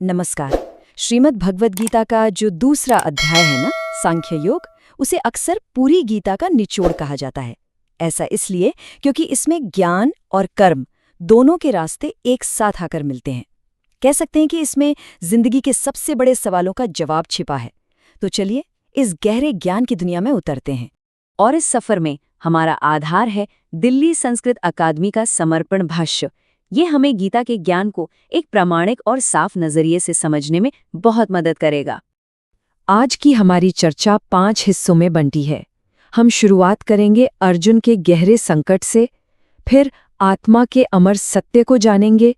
नमस्कार। श्रीमद् भगवद गीता का जो दूसरा अध्याय है ना, सांख्य योग, उसे अक्सर पूरी गीता का निचोड़ कहा जाता है। ऐसा इसलिए क्योंकि इसमें ज्ञान और कर्म दोनों के रास्ते एक साथ आकर मिलते हैं। कह सकते हैं कि इसमें जिंदगी के सबसे बड़े सवालों का जवाब छिपा है। तो चलिए इस गहरे ज्ञान की दुनिया में उतरते हैं। और इस सफर में हमारा आधार है दिल्ली संस्कृत अकादमी का समर्पण भाष्य। ये हमें गीता के ज्ञान को एक प्रामाणिक और साफ नजरिए से समझने में बहुत मदद करेगा। आज की हमारी चर्चा 5 हिस्सों में बंटी है। हम शुरुआत करेंगे अर्जुन के गहरे संकट से, फिर आत्मा के अमर सत्य को जानेंगे,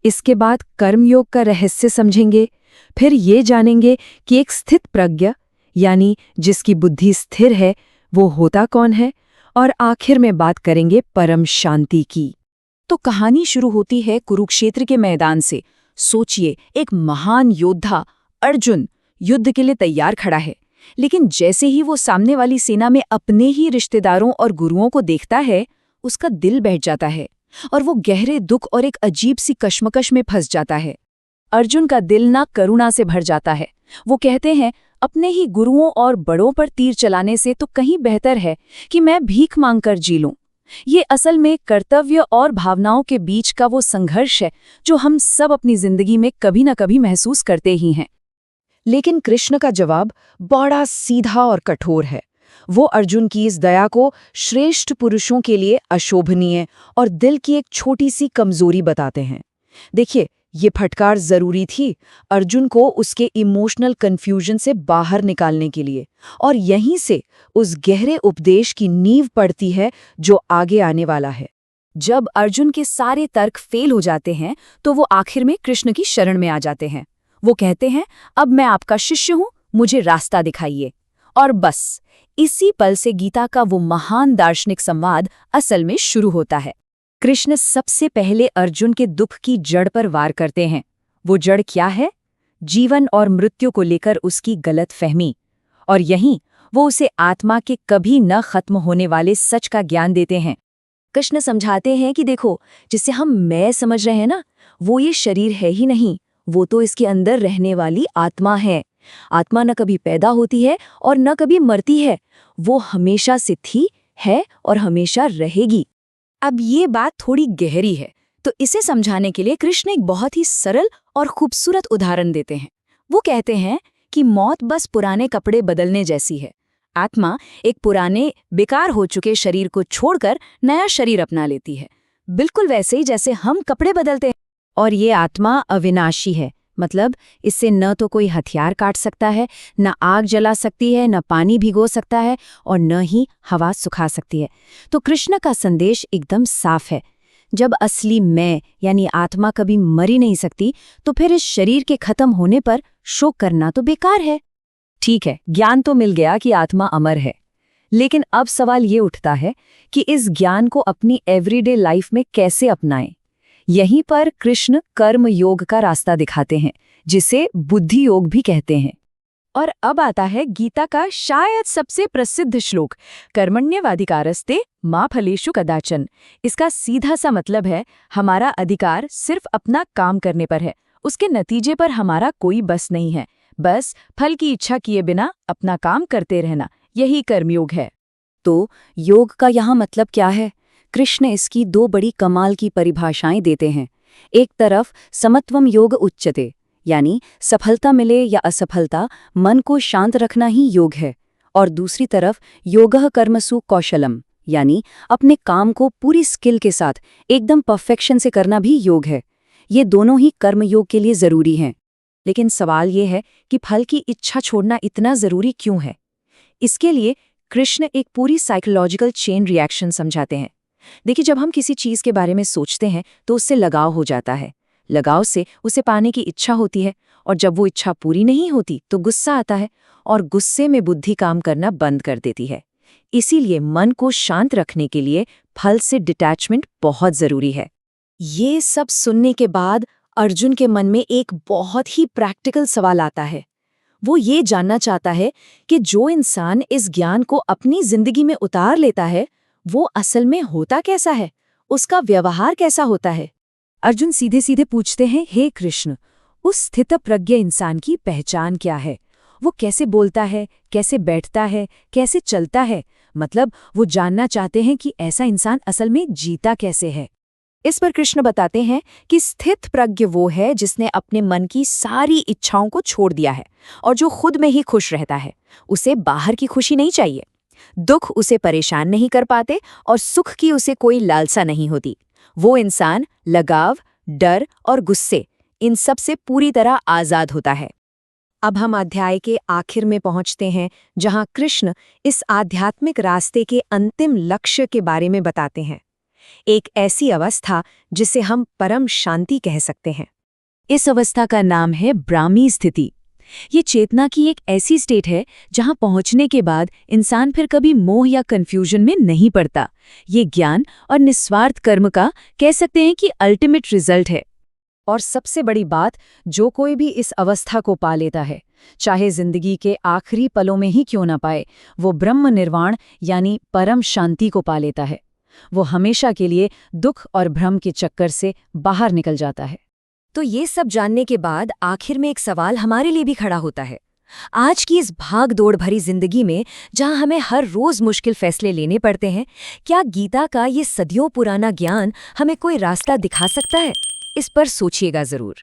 इसके बाद कर्मयोग का रहस्य समझेंगे, फिर ये जानेंगे कि एक स्थित प्रज्ञ यानी जिसकी बुद्धि स्थिर है वो होता कौन है, और आखिर में बात करेंगे परम शांति की। तो कहानी शुरू होती है कुरुक्षेत्र के मैदान से। सोचिए, एक महान योद्धा अर्जुन युद्ध के लिए तैयार खड़ा है, लेकिन जैसे ही वो सामने वाली सेना में अपने ही रिश्तेदारों और गुरुओं को देखता है, उसका दिल बैठ जाता है और वो गहरे दुख और एक अजीब सी कश्मकश में फंस जाता है। अर्जुन का दिल ना करुणा से भर जाता है। वो कहते हैं, अपने ही गुरुओं और बड़ों पर तीर चलाने से तो कहीं बेहतर है कि मैं भीख मांगकर जी लूं। ये असल में कर्तव्य और भावनाओं के बीच का वो संघर्ष है जो हम सब अपनी जिंदगी में कभी न कभी महसूस करते ही हैं। लेकिन कृष्ण का जवाब बड़ा सीधा और कठोर है। वो अर्जुन की इस दया को श्रेष्ठ पुरुषों के लिए अशोभनीय और दिल की एक छोटी सी कमजोरी बताते हैं। देखिए, ये फटकार जरूरी थी अर्जुन को उसके इमोशनल कन्फ्यूजन से बाहर निकालने के लिए, और यहीं से उस गहरे उपदेश की नींव पड़ती है जो आगे आने वाला है। जब अर्जुन के सारे तर्क फेल हो जाते हैं तो वो आखिर में कृष्ण की शरण में आ जाते हैं। वो कहते हैं, अब मैं आपका शिष्य हूं, मुझे रास्ता दिखाइए। और बस इसी पल से गीता का वो महान दार्शनिक संवाद असल में शुरू होता है। कृष्ण सबसे पहले अर्जुन के दुख की जड़ पर वार करते हैं। वो जड़ क्या है? जीवन और मृत्यु को लेकर उसकी गलतफहमी। और यहीं वो उसे आत्मा के कभी न खत्म होने वाले सच का ज्ञान देते हैं। कृष्ण समझाते हैं कि देखो, जिसे हम मैं समझ रहे हैं ना, वो ये शरीर है ही नहीं, वो तो इसके अंदर रहने वाली आत्मा है। आत्मा न कभी पैदा होती है और न कभी मरती है। वो हमेशा से थी, है और हमेशा रहेगी। अब ये बात थोड़ी गहरी है, तो इसे समझाने के लिए कृष्ण एक बहुत ही सरल और खूबसूरत उदाहरण देते हैं। वो कहते हैं कि मौत बस पुराने कपड़े बदलने जैसी है। आत्मा एक पुराने बेकार हो चुके शरीर को छोड़कर नया शरीर अपना लेती है, बिल्कुल वैसे ही जैसे हम कपड़े बदलते हैं। और ये आत्मा अविनाशी है, मतलब इससे न तो कोई हथियार काट सकता है, न आग जला सकती है, न पानी भिगो सकता है, और न ही हवा सुखा सकती है। तो कृष्ण का संदेश एकदम साफ है। जब असली मैं यानी आत्मा कभी मर ही नहीं सकती, तो फिर इस शरीर के खत्म होने पर शोक करना तो बेकार है। ठीक है, ज्ञान तो मिल गया कि आत्मा अमर है, लेकिन अब सवाल ये उठता है कि इस ज्ञान को अपनी एवरीडे लाइफ में कैसे अपनाएं। यहीं पर कृष्ण कर्म योग का रास्ता दिखाते हैं, जिसे बुद्धि योग भी कहते हैं। और अब आता है गीता का शायद सबसे प्रसिद्ध श्लोक, कर्मण्येवाधिकारस्ते मा फलेषु कदाचन। इसका सीधा सा मतलब है, हमारा अधिकार सिर्फ अपना काम करने पर है, उसके नतीजे पर हमारा कोई बस नहीं है। बस फल की इच्छा किए बिना अपना काम करते रहना, यही कर्मयोग है। तो योग का यहाँ मतलब क्या है? कृष्ण इसकी 2 बड़ी कमाल की परिभाषाएं देते हैं। एक तरफ समत्वम योग उच्यते, यानी सफलता मिले या असफलता, मन को शांत रखना ही योग है। और दूसरी तरफ योगः कर्मसु कौशलम, यानी अपने काम को पूरी स्किल के साथ एकदम परफेक्शन से करना भी योग है। ये दोनों ही कर्मयोग के लिए जरूरी हैं। लेकिन सवाल ये है कि फल की इच्छा छोड़ना इतना जरूरी क्यों है? इसके लिए कृष्ण एक पूरी साइकोलॉजिकल चेन रिएक्शन समझाते हैं। देखिए, जब हम किसी चीज के बारे में सोचते हैं तो उससे लगाव हो जाता है। लगाव से उसे पाने की इच्छा होती है, और जब वो इच्छा पूरी नहीं होती तो गुस्सा आता है, और गुस्से में बुद्धि काम करना बंद कर देती है। इसीलिए मन को शांत रखने के लिए फल से डिटैचमेंट बहुत जरूरी है। ये सब सुनने के बाद अर्जुन के मन में एक बहुत ही प्रैक्टिकल सवाल आता है। वो ये जानना चाहता है कि जो इंसान इस ज्ञान को अपनी जिंदगी में उतार लेता है, वो असल में होता कैसा है, उसका व्यवहार कैसा होता है। अर्जुन सीधे सीधे पूछते हैं, हे कृष्ण, उस स्थितप्रज्ञ इंसान की पहचान क्या है? वो कैसे बोलता है, कैसे बैठता है, कैसे चलता है? मतलब वो जानना चाहते हैं कि ऐसा इंसान असल में जीता कैसे है। इस पर कृष्ण बताते हैं कि स्थित प्रज्ञ वो है जिसने अपने मन की सारी इच्छाओं को छोड़ दिया है और जो खुद में ही खुश रहता है। उसे बाहर की खुशी नहीं चाहिए, दुख उसे परेशान नहीं कर पाते और सुख की उसे कोई लालसा नहीं होती। वो इंसान लगाव, डर और गुस्से इन सब से पूरी तरह आजाद होता है। अब हम अध्याय के आखिर में पहुंचते हैं, जहां कृष्ण इस आध्यात्मिक रास्ते के अंतिम लक्ष्य के बारे में बताते हैं। एक ऐसी अवस्था जिसे हम परम शांति कह सकते हैं। इस अवस्था का नाम है ब्राह्मी स्थिति। ये चेतना की एक ऐसी स्टेट है जहां पहुंचने के बाद इंसान फिर कभी मोह या कंफ्यूजन में नहीं पड़ता। ये ज्ञान और निस्वार्थ कर्म का कह सकते हैं कि अल्टीमेट रिजल्ट है। और सबसे बड़ी बात, जो कोई भी इस अवस्था को पा लेता है, चाहे जिंदगी के आखिरी पलों में ही क्यों ना पाए, वो ब्रह्म निर्वाण यानी परम शांति को पा लेता है। वो हमेशा के लिए दुख और भ्रम के चक्कर से बाहर निकल जाता है। तो ये सब जानने के बाद आखिर में एक सवाल हमारे लिए भी खड़ा होता है। आज की इस भाग दौड़ भरी जिंदगी में, जहां हमें हर रोज मुश्किल फैसले लेने पड़ते हैं, क्या गीता का ये सदियों पुराना ज्ञान हमें कोई रास्ता दिखा सकता है? इस पर सोचिएगा जरूर।